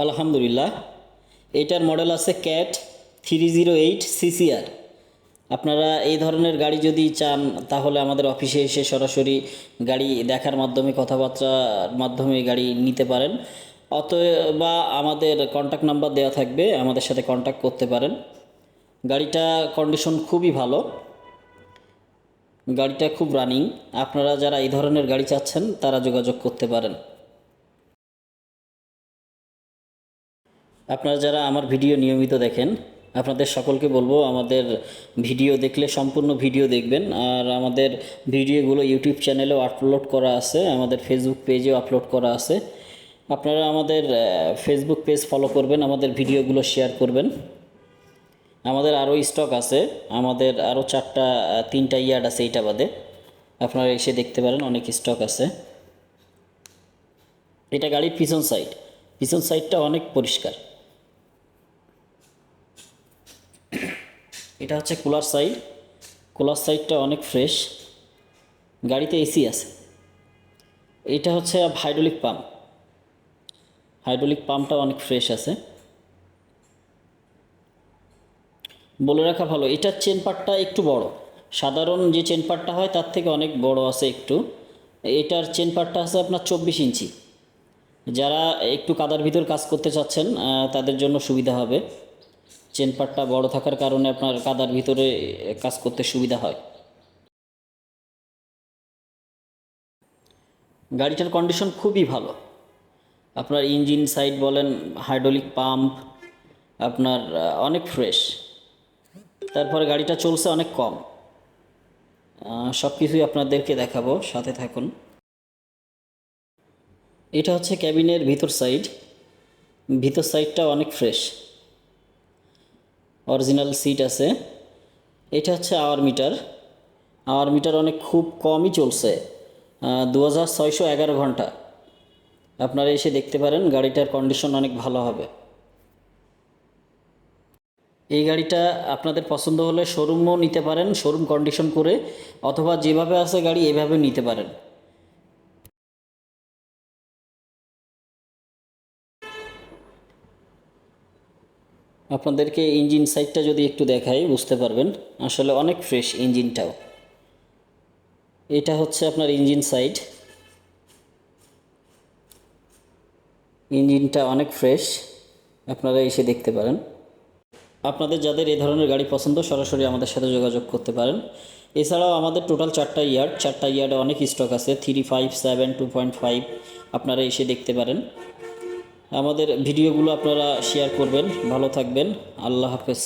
আলহামদুলিল্লাহ। এটার মডেল আছে ক্যাট 308 CCR। আপনারা এই ধরনের গাড়ি যদি চান তাহলে আমাদের অফিসে এসে সরাসরি গাড়ি দেখার মাধ্যমে কথাবার্তার মাধ্যমে গাড়ি নিতে পারেন, অথবা আমাদের কন্ট্যাক্ট নাম্বার দেওয়া থাকবে, আমাদের সাথে কন্ট্যাক্ট করতে পারেন। গাড়িটা কন্ডিশন খুবই ভালো, গাড়িটা খুব রানিং। আপনারা যারা এই ধরনের গাড়ি চাচ্ছেন তারা যোগাযোগ করতে পারেন। আপনারা যারা আমার ভিডিও নিয়মিত দেখেন, আপনাদের সকলকে বলবো আমাদের ভিডিও দেখলে সম্পূর্ণ ভিডিও দেখবেন। আর আমাদের ভিডিওগুলো ইউটিউব চ্যানেলেও আপলোড করা আছে, আমাদের ফেসবুক পেজেও আপলোড করা আছে। আপনারা আমাদের ফেসবুক পেজ ফলো করবেন, আমাদের ভিডিওগুলো শেয়ার করবেন। আমাদের আরও স্টক আছে, আমাদের আরও 3টা ইয়ার্ড আছে এইটা বাদে, আপনারা এসে দেখতে পারেন, অনেক স্টক আছে। এটা গাড়ির পিছন সাইডটা অনেক পরিষ্কার। এটা হচ্ছে কুলার সাইডটা অনেক ফ্রেশ। গাড়িতে এসি আছে। এটা হচ্ছে হাইড্রোলিক পাম্পটা অনেক ফ্রেশ আছে। বলে রাখা ভালো, এটার চেন পার্টটা একটু বড়, সাধারণ যে চেন পার্টটা হয় তার থেকে অনেক বড় আছে একটু। এটার চেন পার্টটা আছে আপনার 24 ইঞ্চি। যারা একটু কাদার ভিতর কাজ করতে চাচ্ছেন তাদের জন্য সুবিধা হবে। চেন পার্টটা বড় থাকার কারণে আপনার কাদার ভিতরে কাজ করতে সুবিধা হয়। গাড়িটার কন্ডিশন খুবই ভালো। আপনার ইঞ্জিন সাইড বলেন, হাইড্রোলিক পাম্প আপনার অনেক ফ্রেশ। তারপরে গাড়িটা চলছে অনেক কম। সব কিছুই আপনাদেরকে দেখাবো, সাথে থাকুন। এটা হচ্ছে ক্যাবিনের ভিতর সাইডটা অনেক ফ্রেশ, অরিজিনাল সিট আছে। এটা হচ্ছে আওয়ার মিটার অনেক খুব কমই চলছে, 2611 ঘন্টা। আপনারা এসে দেখতে পারেন, গাড়িটার কন্ডিশন অনেক ভালো হবে। এই গাড়িটা আপনাদের পছন্দ হলে শোরুমও নিতে পারেন, শোরুম কন্ডিশন করে, অথবা যেভাবে আছে গাড়ি এভাবে নিতে পারেন। আপনাদেরকে ইঞ্জিন সাইডটা যদি একটু দেখাই বুঝতে পারবেন, আসলে অনেক ফ্রেশ ইঞ্জিনটাও। এটা হচ্ছে আপনার ইঞ্জিনটা অনেক ফ্রেশ, আপনারা এসে দেখতে পারেন। আপনাদের যাদের এই ধরনের গাড়ি পছন্দ সরাসরি আমাদের সাথে যোগাযোগ করতে পারেন। এছাড়াও আমাদের টোটাল 4টা ইয়ার্ডে অনেক স্টক আছে, 3, 5, 7, 2.5। আপনারা এসে দেখতে পারেন। আমাদের ভিডিওগুলো আপনারা শেয়ার করবেন। ভালো থাকবেন। আল্লাহ হাফেজ।